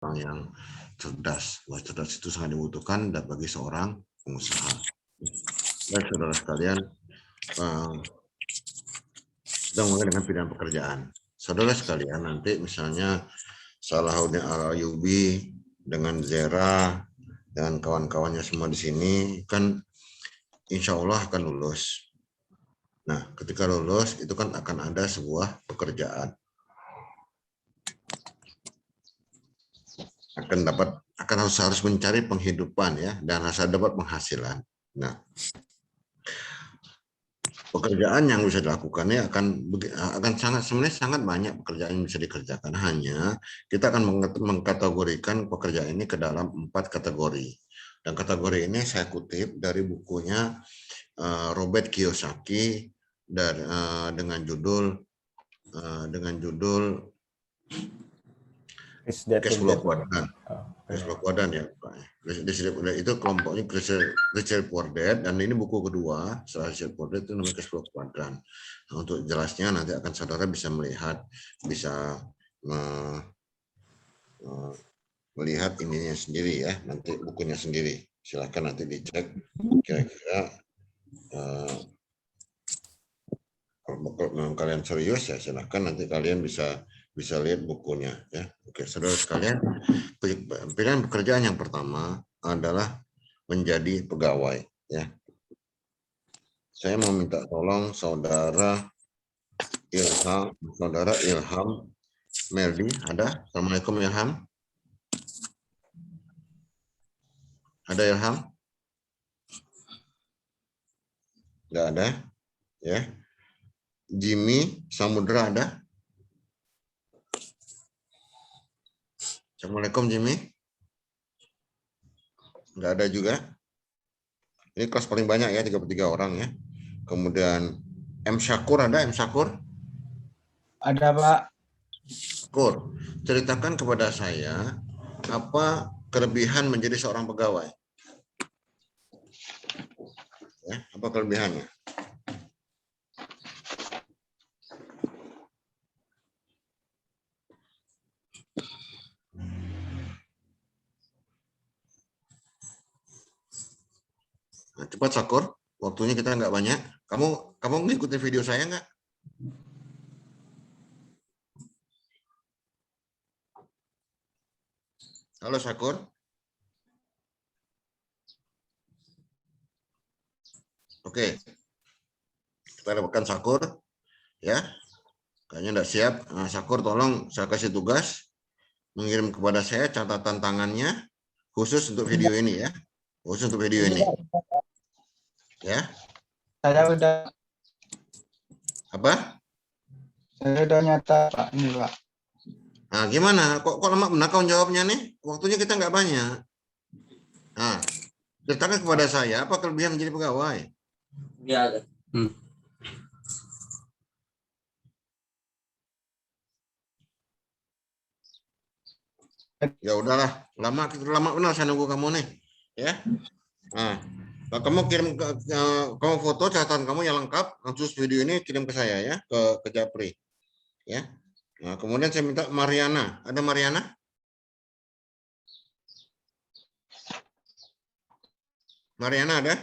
orang yang cerdas. Wah, cerdas itu sangat dibutuhkan bagi seorang pengusaha. Dan saudara sekalian, sedang mulai dengan pilihan pekerjaan. Saudara sekalian, nanti misalnya Salahuddin Al-Ayyubi dengan Zera dan kawan-kawannya semua di sini kan insya Allah akan lulus. Nah, ketika lulus itu kan akan ada sebuah pekerjaan. Akan harus mencari penghidupan ya, dan harus dapat penghasilan. Nah, pekerjaan yang bisa dilakukan ya akan sangat banyak pekerjaan yang bisa dikerjakan. Hanya kita akan mengkategorikan pekerjaan ini ke dalam 4 kategori. Dan kategori ini saya kutip dari bukunya Robert Kiyosaki dengan judul Cash Flow Quadrant. Cash Flow Quadrant ya, itu kelompoknya Richard for Dead, dan ini buku kedua setelah Richard for Dead itu namanya Cash Flow Quadrant. Nah, untuk jelasnya nanti akan saudara bisa melihat ininya sendiri ya, nanti bukunya sendiri. Silakan nanti dicek kira-kira kalau kalian serius ya silahkan nanti kalian bisa lihat bukunya ya. Oke, saudara sekalian, pilihan pekerjaan yang pertama adalah menjadi pegawai ya. Saya mau minta tolong saudara Ilham Meldi, ada? Assalamualaikum Ilham. Ada Ilham? Enggak ada ya. Jimmy Samudra ada? Assalamualaikum Jimmy. Enggak ada juga. Ini kelas paling banyak ya, 33 orang ya. Kemudian M Syakur ada? M Syakur? Ada Pak. Syakur, ceritakan kepada saya apa kelebihan menjadi seorang pegawai. Ya, apa kelebihannya? Nah, cepat Syakur, waktunya kita nggak banyak. Kamu ngikutin video saya nggak? Halo Syakur. Oke, kita dapatkan Syakur ya. Kayaknya nggak siap. Nah, Syakur, tolong saya kasih tugas mengirim kepada saya catatan tangannya khusus untuk video ini ya. Khusus untuk video ini. Ya. Saya udah. Apa? Saya udah nyata Pak, ini Pak. Nah, gimana? Kok lama benar kau jawabnya nih? Waktunya kita nggak banyak. Nah, ceritakan kepada saya apa kelebihan menjadi pegawai? Ya. Ya udahlah, lama benar saya nunggu kamu nih, ya. Nah, kamu kamu foto catatan kamu yang lengkap, langsung video ini kirim ke saya ya, ke Japri, ya. Nah, kemudian saya minta Mariana, ada Mariana? Mariana ada?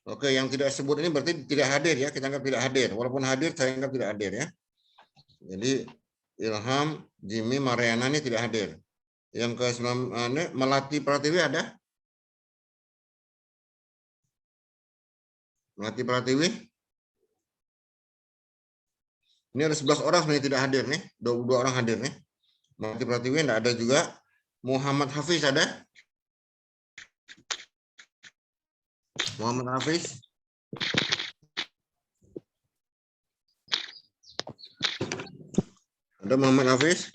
Oke, yang tidak sebut ini berarti tidak hadir ya, kita anggap tidak hadir. Walaupun hadir, saya anggap tidak hadir ya. Jadi Ilham, Jimmy, Mariana ini tidak hadir. Yang ke-9 Melati Pratiwi ada? Melati Pratiwi? Ini ada 11 orang sebenarnya tidak hadir nih, 22 orang hadir nih. Melati Pratiwi tidak ada juga. Muhammad Hafiz ada? Muhammad Hafiz? Ada Muhammad Hafiz?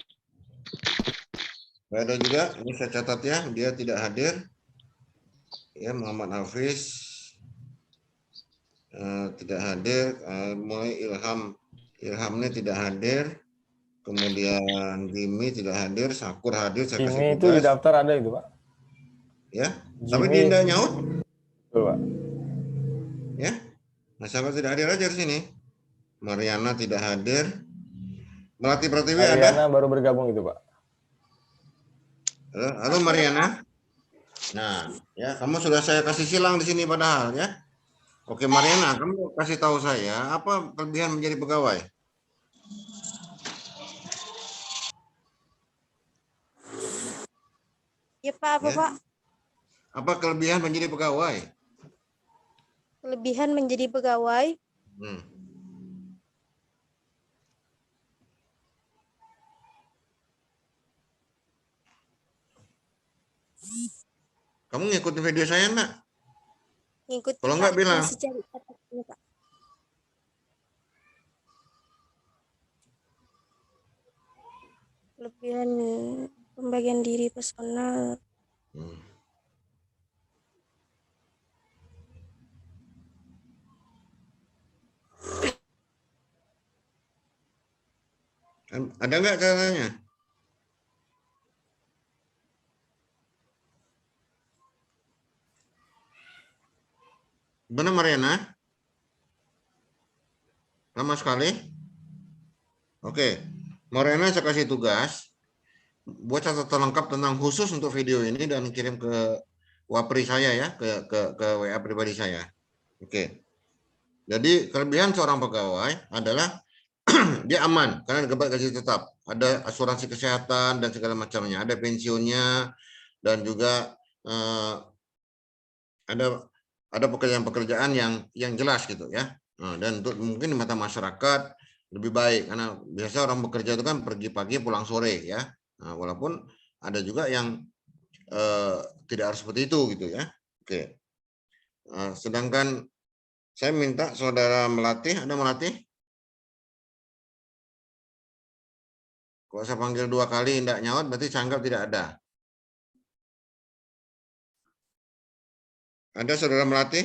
Ada juga, ini saya catat ya, dia tidak hadir. Ya, Muhammad Hafiz tidak hadir. Mulai Ilham ini tidak hadir. Kemudian Jimmy tidak hadir, Syakur hadir, saya kasih Jimmy tugas. itu di daftar ada itu Pak. Ya, Jimmy, tapi dia tidak nyaut. Betul Pak. Ya, nah Syakur tidak hadir aja di sini. Mariana tidak hadir. Melati Pratiwi ada? Mariana baru bergabung itu Pak. Halo, halo Mariana. Nah, ya kamu sudah saya kasih silang di sini padahal ya. Oke Mariana, kamu kasih tahu saya apa kelebihan menjadi pegawai? Ya Pak, apa Ya. Pak? Apa kelebihan menjadi pegawai? Kelebihan menjadi pegawai. Hmm. Kamu ngikutin video saya enggak? Ngikutin Kalau Pak, enggak bilang. masih cari kata-katanya Pak. Kelebihan pembagian diri personal. Hmm. Ada enggak caranya? Benar Mariana? Lama sekali? Oke. Mariana saya kasih tugas buat catatan lengkap tentang khusus untuk video ini dan kirim ke Wapri saya ya, ke WA pribadi saya. Oke. Jadi kelebihan seorang pegawai adalah dia aman karena dapat gaji tetap, ada asuransi kesehatan dan segala macamnya, ada pensiunnya dan juga ada pekerjaan-pekerjaan yang jelas gitu ya. Nah, dan untuk mungkin di mata masyarakat lebih baik karena biasa orang bekerja itu kan pergi pagi pulang sore ya. Nah, walaupun ada juga yang tidak harus seperti itu gitu ya. Oke. Sedangkan saya minta saudara Melatih, ada Melatih? Kalau saya panggil 2 kali tidak nyaut, berarti saya anggap tidak ada. Ada saudara Melatih?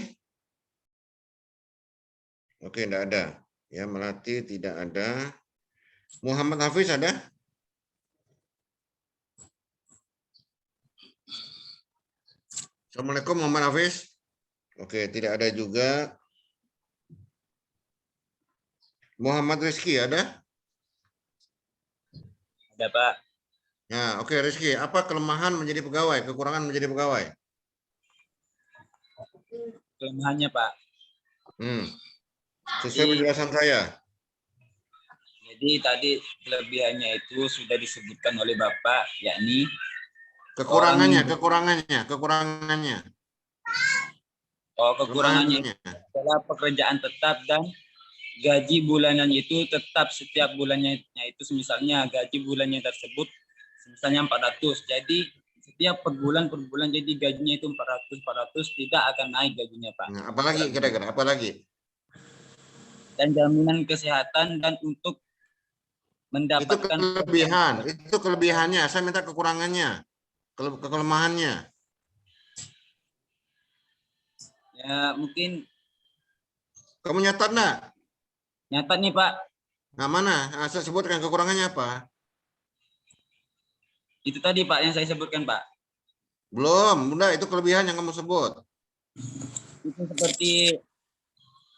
Oke, tidak ada. Ya, Melatih tidak ada. Muhammad Hafiz ada? Assalamualaikum Muhammad Hafiz. Oke, tidak ada juga. Muhammad Rizky ada? Ada Pak, Nah, oke Rizky, apa kelemahan menjadi pegawai, kekurangan menjadi pegawai? kelemahannya Pak. Sesuai penjelasan saya. Jadi tadi kelebihannya itu sudah disebutkan oleh Bapak, yakni Kekurangannya, orang kekurangannya. kekurangannya Kelemahannya. adalah pekerjaan tetap dan gaji bulanan itu tetap setiap bulannya itu misalnya gaji bulannya tersebut misalnya 400. Jadi setiap per bulan jadi gajinya itu 400 tidak akan naik gajinya Pak. Nah, apalagi kira-kira, apalagi? Dan jaminan kesehatan dan untuk Itu mendapatkan kelebihan, itu kelebihannya. Saya minta kekurangannya, kelemahannya. ya mungkin Kamu nyatat enggak? nyata nih Pak. Nah, mana? Nah, saya sebutkan kekurangannya apa? Itu tadi Pak yang saya sebutkan Pak. Belum, bunda itu kelebihan yang kamu sebut. Itu seperti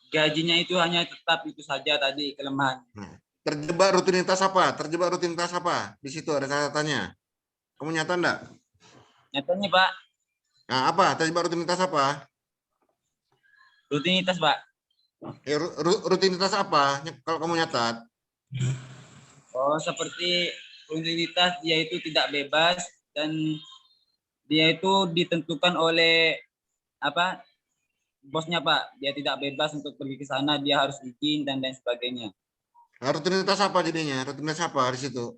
gajinya itu hanya tetap itu saja tadi kelemahan. Nah, terjebak rutinitas apa? Terjebak rutinitas apa? Di situ ada catatannya. Kamu nyata enggak? Nyatanya Pak, Nah, apa? Terjebak rutinitas apa? rutinitas Pak. Rutinitas apa? Kalau kamu nyatat. Oh seperti rutinitas dia itu tidak bebas dan dia itu ditentukan oleh apa bosnya Pak. Dia tidak bebas untuk pergi ke sana, dia harus izin dan lain sebagainya. Nah, rutinitas apa jadinya? Rutinitas apa di situ?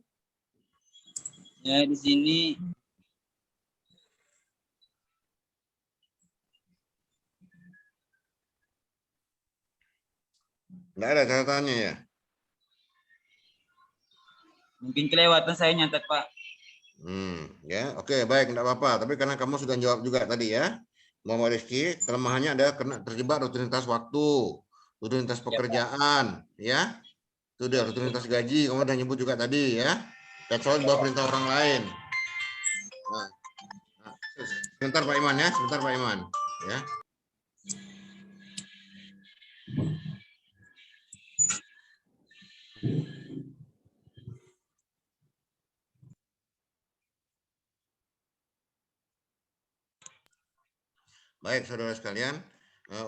Ya di sini Enggak ada catatannya ya? mungkin kelewatan saya nyatat Pak. Ya, oke, baik, enggak apa-apa. Tapi karena kamu sudah jawab juga tadi ya, Muhammad Rizky, kelemahannya ada karena terjebak rutinitas waktu, rutinitas Ya Pak. pekerjaan, ya. Itu dia rutinitas gaji, kamu udah nyebut juga tadi ya. Dan soal bawah perintah orang lain. Nah, sebentar Pak Iman ya, sebentar Pak Iman, ya. Baik, saudara sekalian.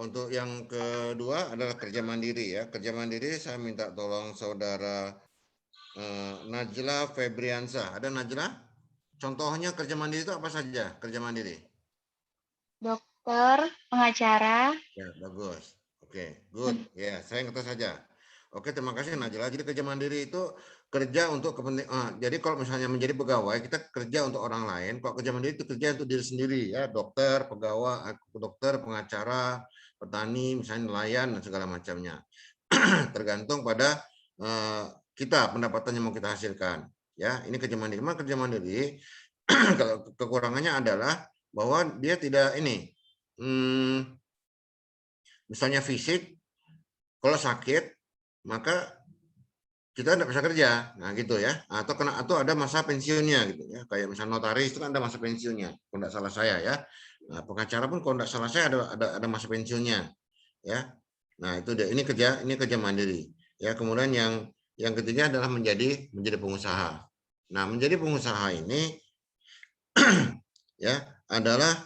Untuk yang kedua adalah kerja mandiri ya. Kerja mandiri saya minta tolong saudara Najla Febriansa. Ada Najla? Contohnya kerja mandiri itu apa saja? Kerja mandiri. Dokter, pengacara. Ya, bagus. Oke, good. Ya, saya ngetes saja. Oke, terima kasih Najla. Jadi kerja mandiri itu kerja untuk kepentingan. Jadi kalau misalnya menjadi pegawai, kita kerja untuk orang lain. Kalau kerja mandiri itu kerja untuk diri sendiri ya, dokter, pegawai, dokter, pengacara, petani, misalnya nelayan dan segala macamnya. Tergantung pada kita pendapatan yang mau kita hasilkan. Ya, ini kerja mandiri. Memang kerja mandiri kalau kekurangannya adalah bahwa dia tidak ini. Misalnya fisik, kalau sakit maka kita tidak bisa kerja, nah gitu ya, atau ada masa pensiunnya gitu ya, kayak misalnya notaris itu kan ada masa pensiunnya, kalau tidak salah saya ya, nah, pengacara pun kalau tidak salah saya ada masa pensiunnya, ya, nah itu dia, ini kerja mandiri, ya, kemudian yang ketiga adalah menjadi pengusaha, nah menjadi pengusaha ini ya adalah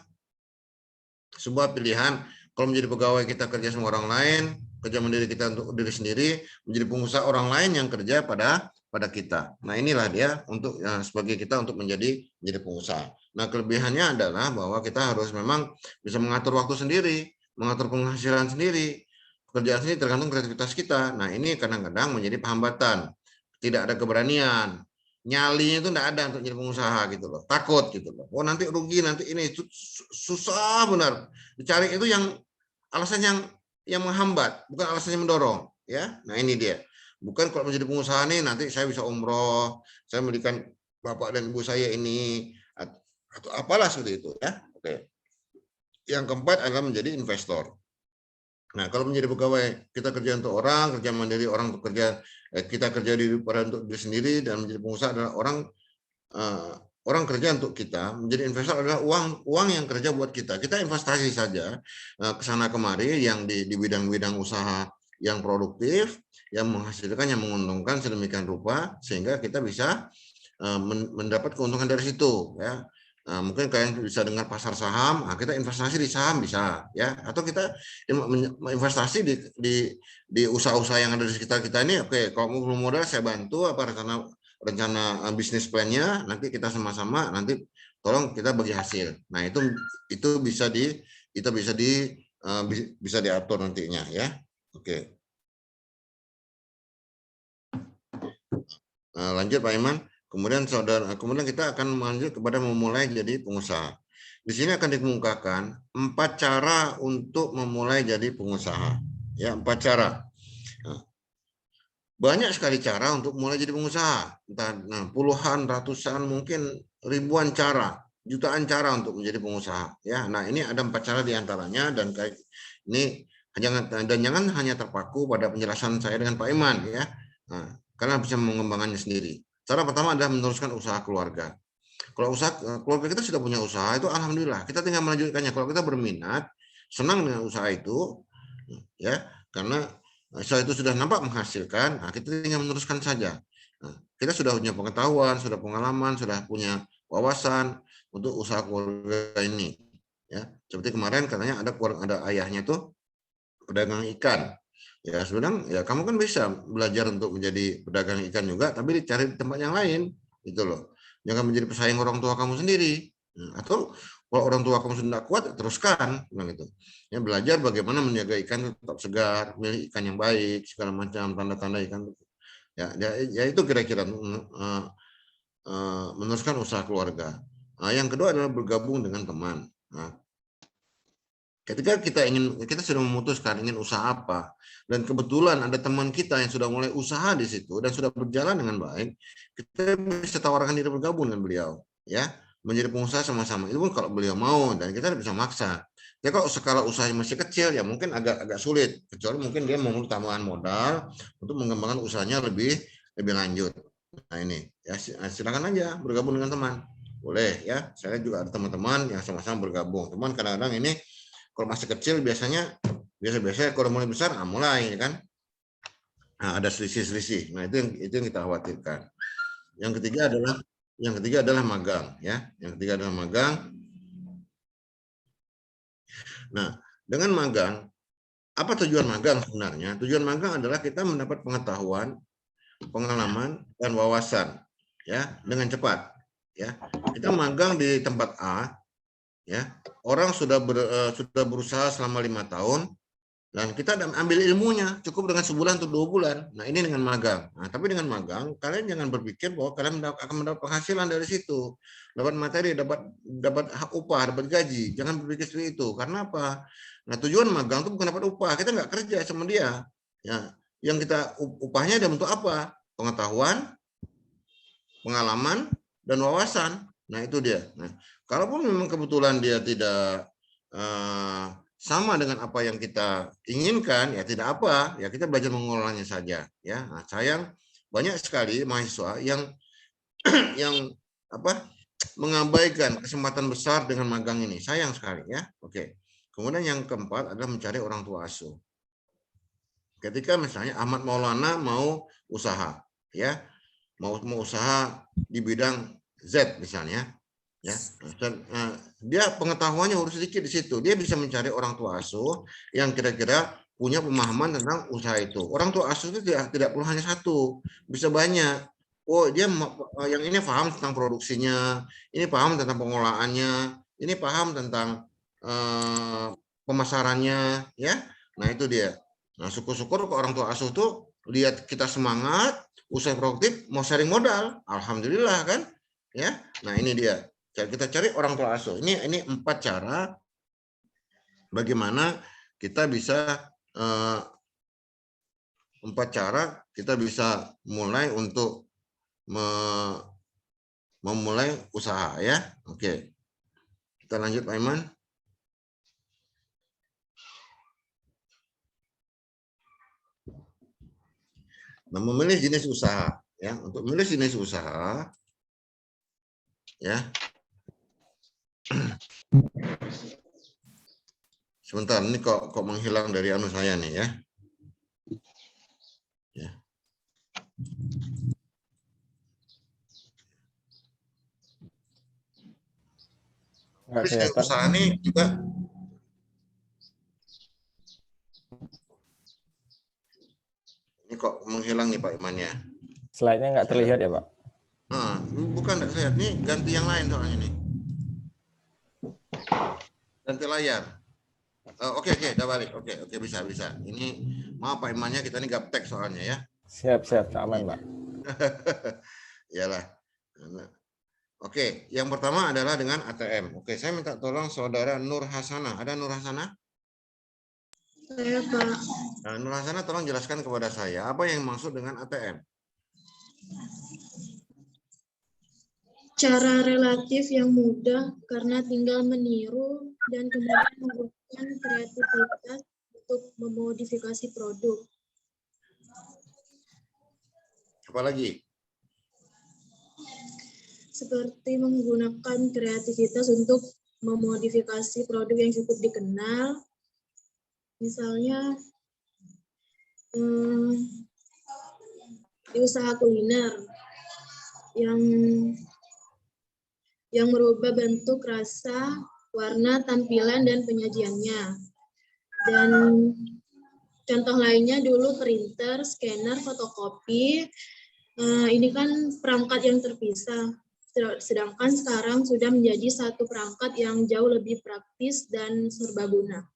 sebuah pilihan. Kalau menjadi pegawai kita kerja sama orang lain, kerja mandiri kita untuk diri sendiri, menjadi pengusaha orang lain yang kerja pada kita. Nah inilah dia untuk sebagai kita untuk menjadi pengusaha. Nah kelebihannya adalah bahwa kita harus memang bisa mengatur waktu sendiri, mengatur penghasilan sendiri, pekerjaan sendiri tergantung kreativitas kita. Nah ini kadang-kadang menjadi hambatan, tidak ada keberanian. Nyalinya itu enggak ada untuk jadi pengusaha gitu loh, takut gitu loh. Oh nanti rugi, nanti ini itu susah benar. Dicari itu yang alasan yang menghambat, bukan alasan yang mendorong, ya. Nah ini dia. Bukan kalau menjadi pengusaha nih nanti saya bisa umroh, saya memberikan bapak dan ibu saya ini atau apalah seperti itu, ya. Oke. Yang keempat adalah menjadi investor. Nah, kalau menjadi pegawai, kita kerja untuk orang, kerja mandiri orang untuk kerja, kita kerja untuk diri sendiri, dan menjadi pengusaha adalah orang kerja untuk kita. Menjadi investor adalah uang yang kerja buat kita. Kita investasi saja ke sana kemari yang di bidang-bidang usaha yang produktif, yang menghasilkan, yang menguntungkan sedemikian rupa sehingga kita bisa mendapat keuntungan dari situ, ya. Nah, mungkin kalian bisa dengar pasar saham, nah kita investasi di saham bisa, ya, atau kita investasi di usaha-usaha yang ada di sekitar kita ini. Oke, kalau mau modal saya bantu apa rencana bisnis plan-nya, nanti kita sama-sama nanti tolong kita bagi hasil. Nah itu bisa diatur nantinya, ya. Oke. Lanjut Pak Iman. Kemudian kita akan lanjut kepada memulai jadi pengusaha. Di sini akan dikemukakan 4 cara untuk memulai jadi pengusaha. Ya, 4 cara. Nah, banyak sekali cara untuk mulai jadi pengusaha. Entah puluhan, ratusan, mungkin ribuan cara, jutaan cara untuk menjadi pengusaha. Ya, nah ini ada 4 cara diantaranya dan jangan hanya terpaku pada penjelasan saya dengan Pak Iman, ya. Nah, karena bisa mengembangkannya sendiri. Cara pertama adalah meneruskan usaha keluarga. Kalau keluarga kita sudah punya usaha, itu alhamdulillah. Kita tinggal melanjutkannya. Kalau kita berminat, senang dengan usaha itu, ya, karena usaha itu sudah nampak menghasilkan, nah kita tinggal meneruskan saja. Nah, kita sudah punya pengetahuan, sudah pengalaman, sudah punya wawasan untuk usaha keluarga ini. Ya, seperti kemarin katanya ada ayahnya tuh pedagang ikan. Ya sebenarnya ya kamu kan bisa belajar untuk menjadi pedagang ikan juga, tapi dicari di tempat yang lain gitu loh. Jangan menjadi pesaing orang tua kamu sendiri. Atau kalau orang tua kamu sudah kuat, teruskan gitu. Ya, belajar bagaimana menjaga ikan tetap segar, milih ikan yang baik, segala macam tanda-tanda ikan. Ya itu kira-kira meneruskan usaha keluarga. Nah, yang kedua adalah bergabung dengan teman. Nah, ketika kita sudah memutuskan ingin usaha apa, dan kebetulan ada teman kita yang sudah mulai usaha di situ dan sudah berjalan dengan baik, kita bisa tawarkan diri bergabung dengan beliau, ya, menjadi pengusaha sama-sama. Itu pun kalau beliau mau dan kita bisa maksa. Ya kalau skala usahanya masih kecil ya mungkin agak sulit, kecuali mungkin dia mau tambahan modal untuk mengembangkan usahanya lebih lanjut. Nah ini ya silakan aja bergabung dengan teman, boleh ya. Saya juga ada teman-teman yang sama-sama bergabung. Teman kadang-kadang ini kalau masih kecil biasa kalau mulai besar mulai kan. Nah, ada selisih. Nah, itu yang kita khawatirkan. Yang ketiga adalah magang, ya. Yang ketiga adalah magang. Nah, dengan magang, apa tujuan magang sebenarnya? Tujuan magang adalah kita mendapat pengetahuan, pengalaman, dan wawasan, ya, dengan cepat. Ya, kita magang di tempat A, ya, orang sudah berusaha selama 5 tahun. Dan kita ambil ilmunya cukup dengan sebulan atau 2 bulan. Nah, ini dengan magang. Nah, tapi dengan magang, kalian jangan berpikir bahwa kalian akan mendapat penghasilan dari situ. Dapat materi, dapat hak upah, dapat gaji. Jangan berpikir seperti itu. Karena apa? Nah, tujuan magang itu bukan dapat upah. Kita nggak kerja sama dia. Ya, yang kita upahnya dalam bentuk apa? Pengetahuan, pengalaman, dan wawasan. Nah, itu dia. Nah, kalaupun memang kebetulan dia tidak sama dengan apa yang kita inginkan, ya tidak apa, ya kita belajar mengolahnya saja, ya. Nah, sayang banyak sekali mahasiswa yang mengabaikan kesempatan besar dengan magang ini, sayang sekali, ya. Oke. Kemudian yang keempat adalah mencari orang tua asuh. Ketika misalnya Ahmad Maulana mau usaha, ya, mau usaha di bidang Z misalnya. Ya, dia pengetahuannya harus sedikit di situ. Dia bisa mencari orang tua asuh yang kira-kira punya pemahaman tentang usaha itu. Orang tua asuh itu tidak perlu hanya satu, bisa banyak. Oh, dia yang ini paham tentang produksinya, ini paham tentang pengolahannya, ini paham tentang pemasarannya, ya. Nah, itu dia. Nah, syukur-syukur ke orang tua asuh tuh lihat kita semangat, usaha produktif, mau sharing modal, alhamdulillah kan, ya. Nah, ini dia. Kita cari orang tua asuh. Ini 4 cara bagaimana kita bisa 4 cara kita bisa mulai untuk memulai usaha, ya. Oke. Kita lanjut, Pak Iman. Nah, memilih jenis usaha, ya. Untuk memilih jenis usaha, ya. Sebentar, ini kok menghilang dari anu saya nih, ya. Ya. Jenis usaha ini juga ini kok menghilang nih Pak Imannya. Slide-nya nggak terlihat ya Pak? Nah, bukan nggak terlihat, nih ganti yang lain soalnya ini. Ganti layar. Oke, udah balik. Oke, bisa. Ini maaf Pak Imannya, kita ini gaptek soalnya, ya. Siap, aman Pak. Iyalah. Oke, yang pertama adalah dengan ATM. Oke, saya minta tolong saudara Nur Hasanah. Ada Nur Hasanah? Saya Pak. Nah, Nur Hasanah tolong jelaskan kepada saya apa yang maksud dengan ATM. Cara relatif yang mudah karena tinggal meniru dan kemudian menggunakan kreativitas untuk memodifikasi produk. Apa lagi? Seperti menggunakan kreativitas untuk memodifikasi produk yang cukup dikenal. Misalnya di usaha kuliner yang merubah bentuk, rasa, warna, tampilan, dan penyajiannya. Dan contoh lainnya dulu printer, scanner, fotokopi. Ini kan perangkat yang terpisah. Sedangkan sekarang sudah menjadi satu perangkat yang jauh lebih praktis dan serbaguna.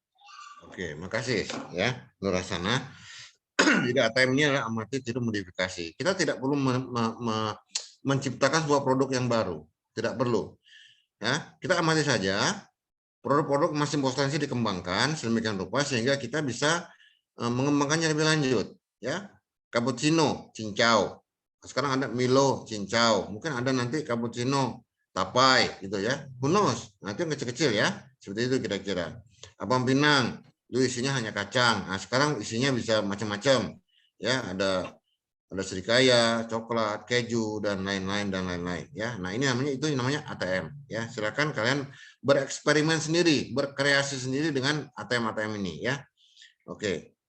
Oke, makasih ya Nur Hasanah. Jadi ATM ini adalah amati tiru modifikasi. Kita tidak perlu menciptakan sebuah produk yang baru, tidak perlu. Ya, kita amati saja produk-produk masing potensi dikembangkan sedemikian rupa sehingga kita bisa mengembangkannya lebih lanjut. Ya, cappuccino, cincau. Sekarang ada Milo, cincau. Mungkin ada nanti cappuccino, tapai, gitu ya. Who knows? Nanti yang kecil-kecil ya. Seperti itu kira-kira. Abang Pinang, itu isinya hanya kacang. Nah, sekarang isinya bisa macam-macam. Ya, ada serikaya, coklat, keju, dan lain-lain ya. Nah, ini namanya ATM ya. Silakan kalian bereksperimen sendiri, berkreasi sendiri dengan ATM ini ya. Oke.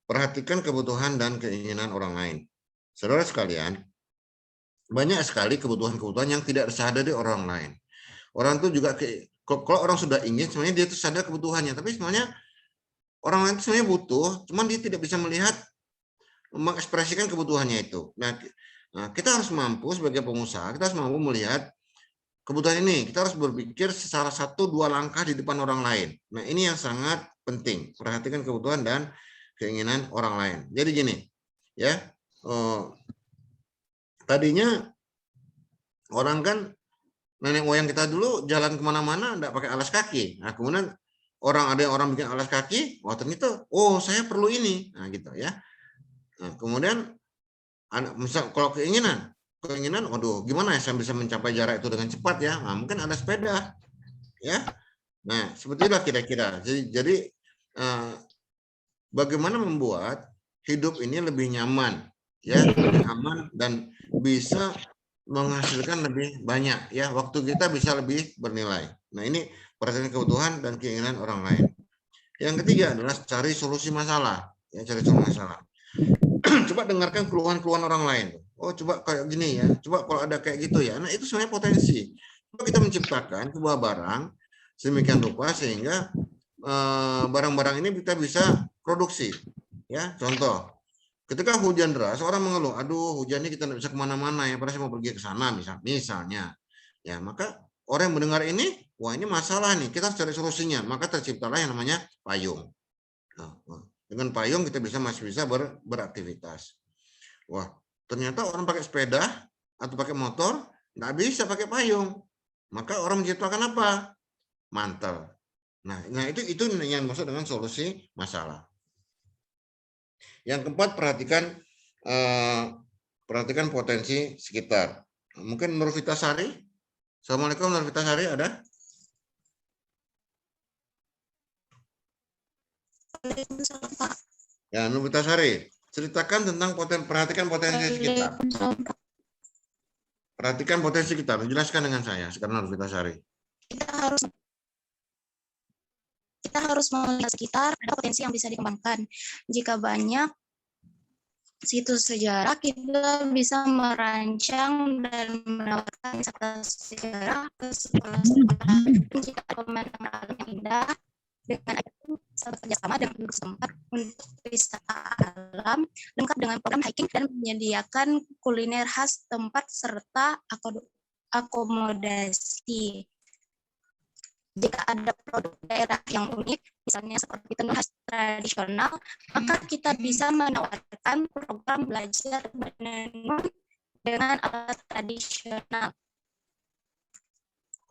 Perhatikan kebutuhan dan keinginan orang lain. Saudara sekalian, banyak sekali kebutuhan-kebutuhan yang tidak sadar dari orang lain. Orang itu juga Kalau orang sudah ingin, sebenarnya dia itu sadar kebutuhannya, tapi sebenarnya orang lain itu sebenarnya butuh, cuman dia tidak bisa melihat, mengekspresikan kebutuhannya itu. Nah, kita harus mampu sebagai pengusaha, kita harus mampu melihat kebutuhan ini. Kita harus berpikir secara 1-2 langkah di depan orang lain. Nah, ini yang sangat penting. Perhatikan kebutuhan dan keinginan orang lain. Jadi gini, ya, tadinya orang kan, nenek moyang kita dulu jalan kemana-mana enggak pakai alas kaki. Nah, kemudian ada orang bikin alas kaki, wah ternyata, oh saya perlu ini, nah gitu ya. Nah, kemudian misal kalau keinginan, waduh gimana ya saya bisa mencapai jarak itu dengan cepat ya? Nah, mungkin ada sepeda, ya. Nah, seperti itulah kira-kira. Jadi bagaimana membuat hidup ini lebih nyaman, ya, lebih aman dan bisa menghasilkan lebih banyak, ya, waktu kita bisa lebih bernilai. Nah, ini perhatikan kebutuhan dan keinginan orang lain. Yang ketiga adalah cari solusi masalah, ya, cari solusi masalah. Coba dengarkan keluhan-keluhan orang lain. Oh, coba kayak gini ya, coba kalau ada kayak gitu ya. Nah, itu sebenarnya potensi. Coba kita menciptakan sebuah barang sedemikian rupa sehingga barang-barang ini kita bisa produksi, ya. Contoh, ketika hujan deras, orang mengeluh, aduh hujan ini kita tidak bisa kemana-mana ya, padahal saya mau pergi ke sana misalnya. Ya, maka orang yang mendengar ini, wah ini masalah nih, kita harus cari solusinya. Maka terciptalah yang namanya payung. Nah, dengan payung kita masih bisa beraktivitas. Wah, ternyata orang pakai sepeda atau pakai motor nggak bisa pakai payung. Maka orang menciptakan apa? Mantel. Nah itu yang maksud dengan solusi masalah. Yang keempat, perhatikan potensi sekitar. Mungkin Nur Vitasari. Assalamualaikum, Nur Vitasari, ada? Waalaikumsalam, Pak. Ya, Nur Vitasari, ceritakan tentang perhatikan potensi sekitar. Perhatikan potensi sekitar. Jelaskan dengan saya sekarang, Nur Vitasari. Kita harus melihat sekitar, ada potensi yang bisa dikembangkan. Jika banyak situs sejarah, kita bisa merancang dan menawarkan wisata sejarah ke sekolah-sekolah. Jika ada pemandangan alam yang indah, dengan bekerjasama dengan penduduk setempat untuk wisata alam, lengkap dengan program hiking dan menyediakan kuliner khas tempat serta akomodasi. Jika ada produk daerah yang unik, misalnya seperti tenun khas tradisional, maka kita bisa menawarkan program belajar menenun dengan alat tradisional.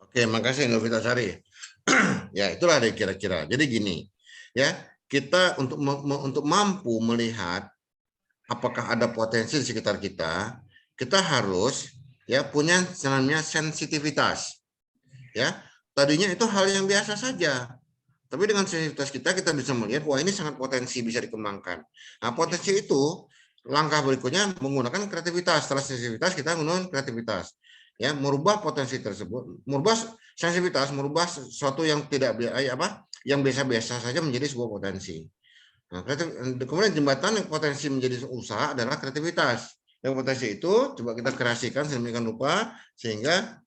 Oke, makasih Nur Vitasari. Ya, itulah deh kira-kira. Jadi gini, ya, kita untuk mampu melihat apakah ada potensi di sekitar kita, kita harus ya punya namanya sensitivitas. Ya. Tadinya itu hal yang biasa saja. Tapi dengan sensitivitas kita bisa melihat, wah ini sangat potensi bisa dikembangkan. Nah, potensi itu, langkah berikutnya menggunakan kreativitas. Setelah sensitivitas, kita menggunakan kreativitas. Ya, merubah potensi tersebut, merubah sensitivitas, merubah sesuatu yang yang biasa-biasa saja menjadi sebuah potensi. Nah, kemudian jembatan yang potensi menjadi usaha adalah kreativitas. Yang potensi itu coba kita kreasikan sedemikian rupa sehingga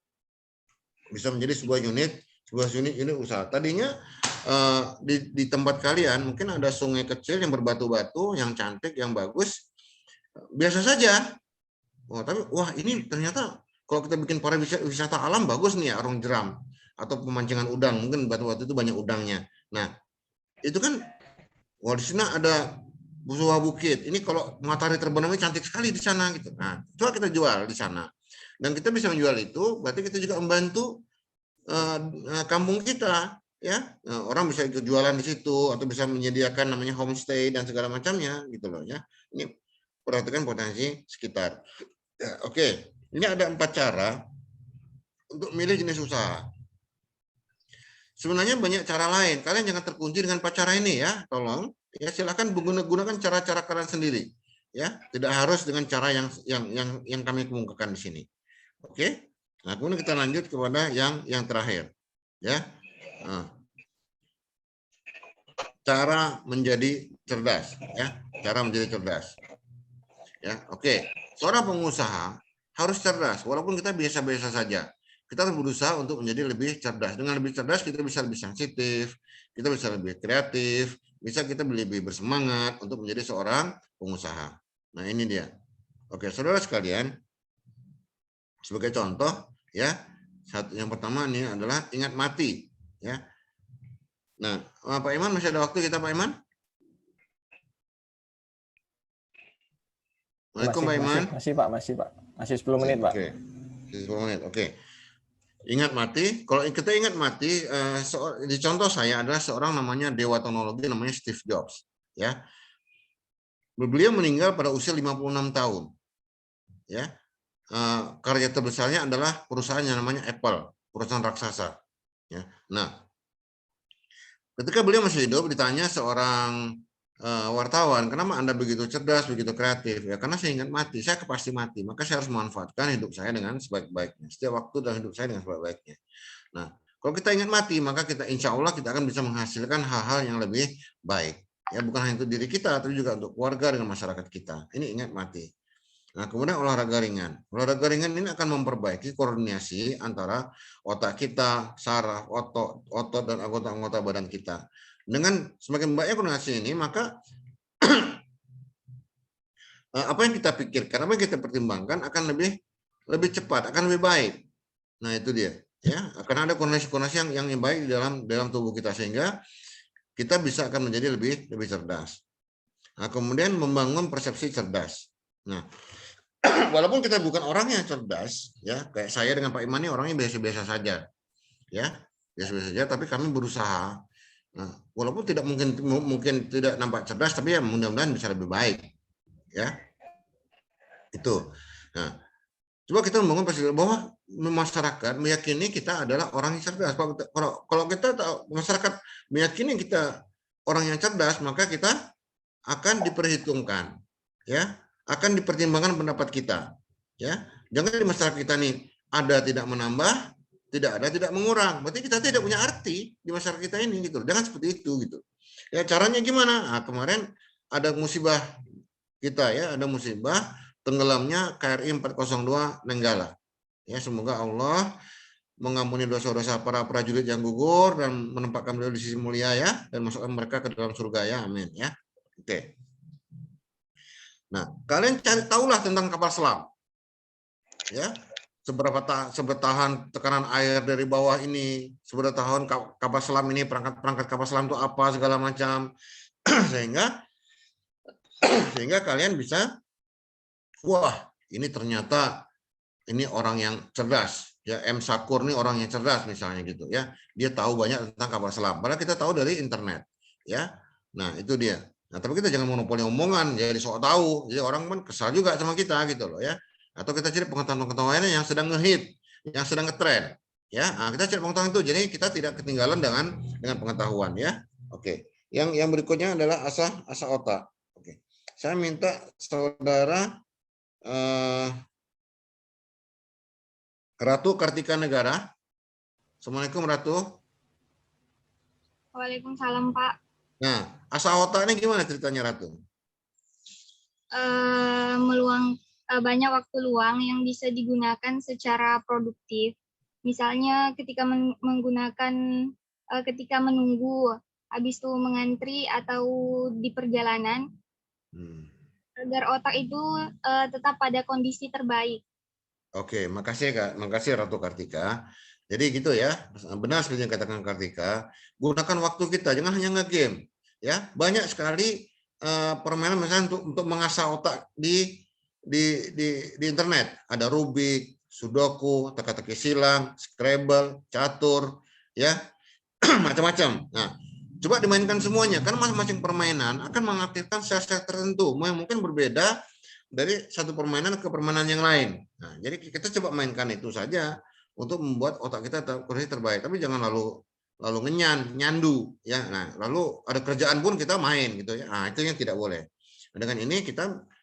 bisa menjadi sebuah unit usaha. Tadinya di tempat kalian mungkin ada sungai kecil yang berbatu-batu, yang cantik, yang bagus, biasa saja. Oh, tapi wah ini ternyata kalau kita bikin wisata alam bagus nih ya, Arung Jeram atau pemancingan udang, mungkin batu-batu itu banyak udangnya. Nah itu kan, wah di sana ada sebuah bukit. Ini kalau matahari terbenamnya cantik sekali di sana gitu. Nah coba kita jual di sana. Dan kita bisa menjual itu, berarti kita juga membantu kampung kita, ya. Orang bisa ikut jualan di situ atau bisa menyediakan namanya homestay dan segala macamnya, gitu loh ya. Ini perhatikan potensi sekitar. Ya, oke, ini ada 4 cara untuk milih jenis usaha. Sebenarnya banyak cara lain. Kalian jangan terkunci dengan 4 cara ini ya, tolong. Ya silakan gunakan cara-cara kalian sendiri. Ya, tidak harus dengan cara yang kami kemukakan di sini. Oke, nah kemudian kita lanjut kepada yang terakhir, ya. Cara menjadi cerdas, ya. Cara menjadi cerdas, ya. Oke, seorang pengusaha harus cerdas, walaupun kita biasa-biasa saja. kita harus berusaha untuk menjadi lebih cerdas. Dengan lebih cerdas kita bisa lebih sensitif, kita bisa lebih kreatif, bisa kita lebih bersemangat untuk menjadi seorang pengusaha. Nah, ini dia. Oke, saudara sekalian, sebagai contoh ya, yang pertama ini adalah ingat mati ya. Nah, Pak Iman, masih ada waktu kita, Pak Iman? Waalaikumsalam, Pak Iman. Masih Pak, masih 10 menit Pak. Oke, 10 menit. Oke. Ingat mati. Kalau kita ingat mati, di contoh saya adalah seorang namanya dewa teknologi namanya Steve Jobs. Ya, beliau meninggal pada usia 56 tahun. Ya, karya terbesarnya adalah perusahaan yang namanya Apple, perusahaan raksasa. Ya, nah, ketika beliau masih hidup, ditanya seorang wartawan, kenapa Anda begitu cerdas, begitu kreatif? Ya, karena saya ingat mati, saya pasti mati, maka saya harus memanfaatkan hidup saya dengan sebaik-baiknya. Setiap waktu dalam hidup saya dengan sebaik-baiknya. Nah, kalau kita ingat mati, maka kita insya Allah kita akan bisa menghasilkan hal-hal yang lebih baik. Ya, bukan hanya untuk diri kita, tapi juga untuk keluarga dan masyarakat kita. Ini ingat mati. Nah, kemudian olahraga ringan. Olahraga ringan ini akan memperbaiki koordinasi antara otak kita, saraf, otot dan anggota-anggota badan kita. Dengan semakin banyak koordinasi ini, maka apa yang kita pikirkan, apa yang kita pertimbangkan akan lebih cepat, akan lebih baik. Nah, itu dia. Ya, akan ada koordinasi-koordinasi yang baik di dalam tubuh kita sehingga kita bisa akan menjadi lebih cerdas. Nah, kemudian membangun persepsi cerdas. Nah, walaupun kita bukan orang yang cerdas, ya kayak saya dengan Pak Iman ini orangnya biasa-biasa saja, ya biasa-biasa saja, tapi kami berusaha. Nah, walaupun tidak mungkin tidak nampak cerdas, tapi ya mudah-mudahan bisa lebih baik, ya itu. Nah, coba kita membangun persepsi bahwa masyarakat meyakini kita adalah orang yang cerdas. Kalau kita tahu masyarakat meyakini kita orang yang cerdas, maka kita akan diperhitungkan, ya. Akan dipertimbangkan pendapat kita, ya. Jangan di masyarakat kita nih ada tidak menambah, tidak ada tidak mengurang. Berarti kita tidak punya arti di masyarakat kita ini gitu. Jangan seperti itu gitu. Ya, caranya gimana? Nah, kemarin ada musibah kita ya, ada musibah tenggelamnya KRI 402 Nenggala. Ya, semoga Allah mengampuni dosa-dosa para prajurit yang gugur dan menempatkan beliau di sisi mulia ya, dan masukkan mereka ke dalam surga ya. Amin ya. Oke. Nah, kalian cari tahulah tentang kapal selam. Ya, seberapa tahan tekanan air dari bawah ini, seberapa tahan kapal selam ini, perangkat kapal selam itu apa segala macam. sehingga kalian bisa, wah, ini ternyata ini orang yang cerdas. Ya, M. Sakur ini orang yang cerdas misalnya gitu ya. Dia tahu banyak tentang kapal selam. Padahal kita tahu dari internet. Ya. Nah, itu dia. Nah, tapi kita jangan monopoli omongan, jadi sok tahu. Jadi orang kan kesal juga sama kita gitu loh ya. Atau kita cari pengetahuan yang sedang ngehit, yang sedang ngetren. Ya, nah, kita cari pengetahuan itu. Jadi kita tidak ketinggalan dengan pengetahuan ya. Oke. Yang berikutnya adalah asah otak. Oke. Saya minta saudara Ratu Kartika Negara. Assalamualaikum Ratu. Waalaikumsalam Pak. Nah, asah otak ini gimana ceritanya Ratu? Banyak waktu luang yang bisa digunakan secara produktif. Misalnya ketika ketika menunggu, habis itu mengantri atau di perjalanan, agar otak itu tetap pada kondisi terbaik. Oke, makasih Kak, makasih Ratu Kartika. Jadi gitu ya, benar seperti yang katakan Kartika. Gunakan waktu kita, jangan hanya nge-game. Ya, banyak sekali permainan misalnya untuk mengasah otak di internet. Ada Rubik, Sudoku, teka-teki silang, Scrabble, catur, ya, macam-macam. Nah, coba dimainkan semuanya, karena masing-masing permainan akan mengaktifkan sel-sel tertentu yang mungkin berbeda dari satu permainan ke permainan yang lain. Nah, jadi kita coba mainkan itu saja untuk membuat otak kita terbaik. Tapi jangan lalu nyandu ya. Nah, lalu ada kerjaan pun kita main gitu ya. Nah, itu yang tidak boleh. Dengan ini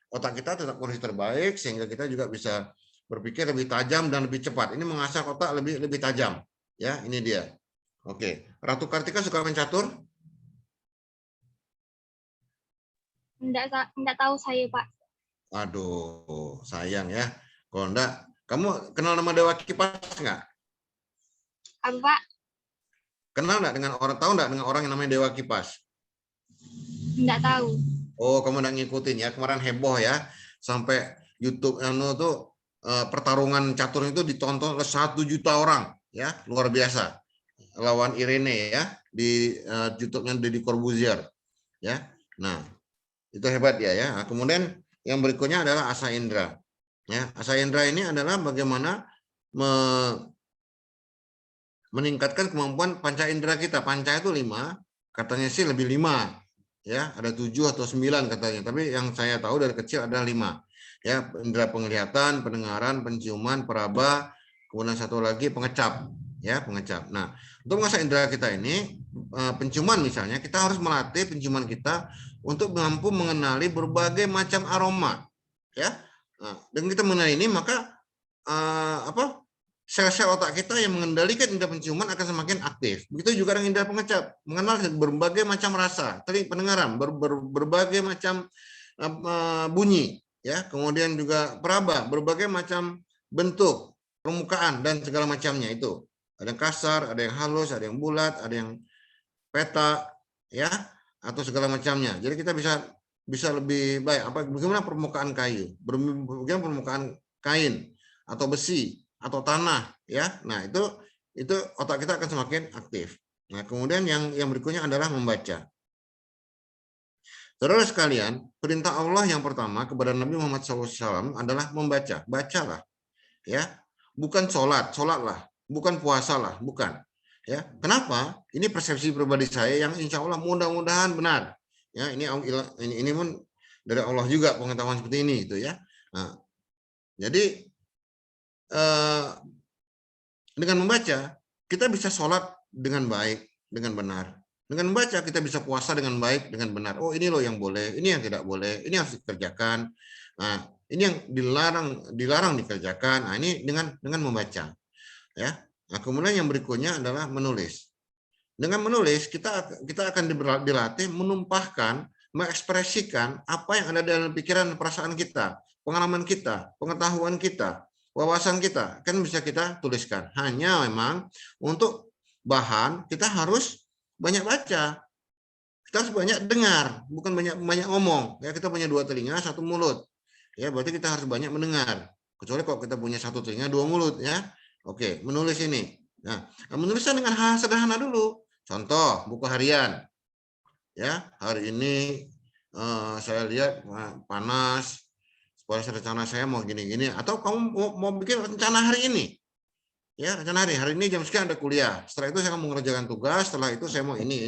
otak kita tetap kondisi terbaik sehingga kita juga bisa berpikir lebih tajam dan lebih cepat. Ini mengasah otak lebih tajam. Ya, ini dia. Oke. Ratu Kartika suka main catur? Enggak tahu saya, Pak. Aduh, sayang ya. Kalau enggak, kamu kenal nama Dewa Kipas enggak? Apa Pak? Kenal nggak dengan orang, tahu nggak dengan orang yang namanya Dewa Kipas? Nggak tahu. Oh, kamu nggak ngikutin ya, kemarin heboh ya, sampai YouTube tuh pertarungan catur itu ditonton oleh 1 juta orang, ya, luar biasa. Lawan Irene ya di YouTube-nya Deddy Corbuzier, ya. Nah, itu hebat ya ya. Nah, kemudian yang berikutnya adalah Asa Indra. Ya, Asa Indra ini adalah bagaimana meningkatkan kemampuan panca indera kita. Panca itu 5, katanya sih lebih 5. Ya, ada 7 atau 9 katanya. Tapi yang saya tahu dari kecil ada 5. Ya, indera penglihatan, pendengaran, penciuman, peraba, kemudian satu lagi pengecap. Ya, pengecap. Nah, untuk mengasah indera kita ini, penciuman misalnya, kita harus melatih penciuman kita untuk mampu mengenali berbagai macam aroma. Ya, nah, dengan kita mengenali ini, maka sel-sel otak kita yang mengendalikan indera penciuman akan semakin aktif. Begitu juga dengan indera pengecap, mengenal berbagai macam rasa, pendengaran, berbagai macam bunyi, ya. Kemudian juga peraba, berbagai macam bentuk, permukaan dan segala macamnya itu. Ada yang kasar, ada yang halus, ada yang bulat, ada yang peta, ya, atau segala macamnya. Jadi kita bisa lebih baik bagaimana permukaan kayu, bagaimana permukaan kain atau besi atau tanah, ya. Nah, itu otak kita akan semakin aktif. Nah, kemudian yang berikutnya adalah membaca. Saudara sekalian, perintah Allah yang pertama kepada Nabi Muhammad SAW adalah membaca. Bacalah, ya. Bukan sholatlah, bukan puasalah, bukan. Ya, kenapa? Ini persepsi pribadi saya yang insya Allah mudah-mudahan benar. Ya, ini pun dari Allah juga pengetahuan seperti ini, itu ya. Nah, jadi dengan membaca kita bisa sholat dengan baik, dengan benar. Dengan membaca kita bisa puasa dengan baik, dengan benar. Oh, ini loh yang boleh, ini yang tidak boleh, ini harus dikerjakan. Nah, ini yang dilarang dikerjakan. Nah, ini dengan membaca, ya. Nah, kemudian yang berikutnya adalah menulis. Dengan menulis kita akan dilatih menumpahkan, mengekspresikan apa yang ada dalam pikiran dan perasaan kita, pengalaman kita, pengetahuan kita, wawasan kita, kan bisa kita tuliskan. Hanya memang untuk bahan kita harus banyak baca, kita harus banyak dengar, bukan banyak ngomong. Ya, kita punya 2 telinga, 1 mulut. Ya, berarti kita harus banyak mendengar. Kecuali kalau kita punya 1 telinga, 2 mulut, ya. Oke, menulis ini. Nah, menulisnya dengan hal sederhana dulu. Contoh, buku harian. Ya, hari ini saya lihat panas. Rencana saya mau gini-gini, atau kamu mau bikin rencana hari ini, ya, rencana hari ini jam sekian ada kuliah, setelah itu saya mau mengerjakan tugas, setelah itu saya mau ini,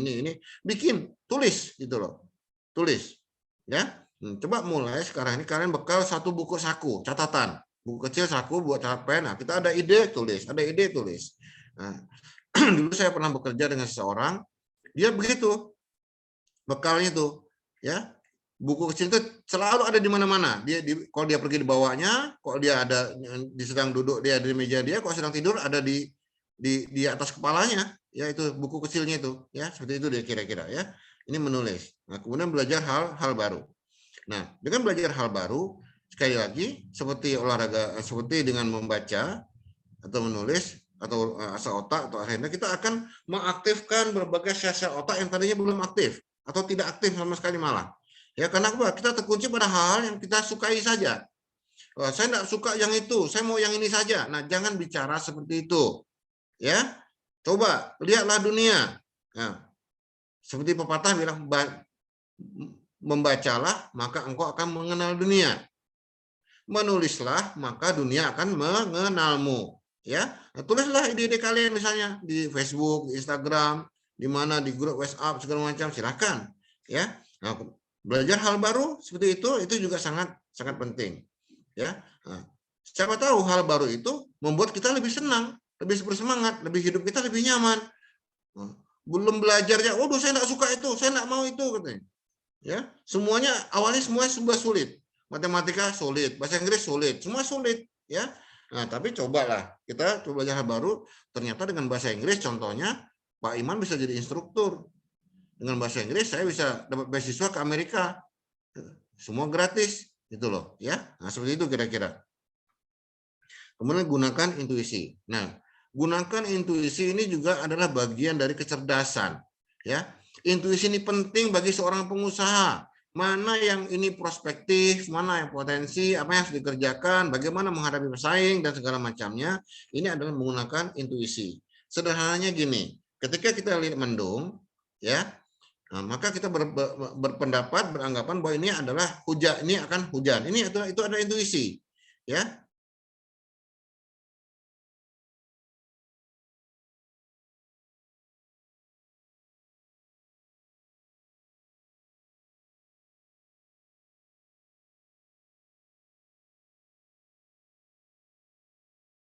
bikin, tulis gitu loh, tulis, ya. Coba mulai sekarang ini kalian bekal 1 buku saku, catatan, buku kecil saku buat cerpen. Nah, kita ada ide tulis, Nah, dulu saya pernah bekerja dengan seseorang, dia begitu, bekalnya tuh, ya. Buku kecil itu selalu ada di mana-mana. Kalau dia pergi dibawanya, kalau dia sedang duduk dia di meja dia, kalau sedang tidur ada di atas kepalanya, ya, itu buku kecilnya itu, ya, seperti itu dia kira-kira, ya. Ini menulis. Nah, kemudian belajar hal baru. Nah, dengan belajar hal baru, sekali lagi seperti olahraga, seperti dengan membaca atau menulis atau asal otak atau akhirnya kita akan mengaktifkan berbagai sel-sel otak yang tadinya belum aktif atau tidak aktif sama sekali malah. Ya, karena apa? Kita terkunci pada hal yang kita sukai saja. Saya tidak suka yang itu, saya mau yang ini saja. Nah, jangan bicara seperti itu. Ya, coba lihatlah dunia. Nah, seperti pepatah bilang, membacalah maka engkau akan mengenal dunia. Menulislah maka dunia akan mengenalmu. Ya, nah, tulislah ide-ide kalian misalnya di Facebook, di Instagram, di mana di grup WhatsApp segala macam, silakan. Ya, nah, belajar hal baru seperti itu juga sangat penting, ya. Nah, siapa tahu hal baru itu membuat kita lebih senang, lebih bersemangat, lebih hidup kita lebih nyaman. Belum belajarnya, waduh saya tidak suka itu, saya tidak mau itu, katanya. Ya, awalnya semua sulit, matematika sulit, bahasa Inggris sulit, semua sulit, ya. Nah, tapi cobalah kita coba belajar hal baru, ternyata dengan bahasa Inggris, contohnya Pak Iman bisa jadi instruktur. Dengan bahasa Inggris saya bisa dapat beasiswa ke Amerika, semua gratis, gitu loh, ya. Nah, seperti itu kira-kira. Kemudian gunakan intuisi. Nah, gunakan intuisi ini juga adalah bagian dari kecerdasan. Ya, intuisi ini penting bagi seorang pengusaha. Mana yang ini prospektif, mana yang potensi, apa yang harus dikerjakan, bagaimana menghadapi pesaing dan segala macamnya. Ini adalah menggunakan intuisi. Sederhananya gini, ketika kita lihat mendung, ya, nah, maka kita berpendapat, beranggapan bahwa ini adalah hujan, ini akan hujan. Itu ada intuisi, ya.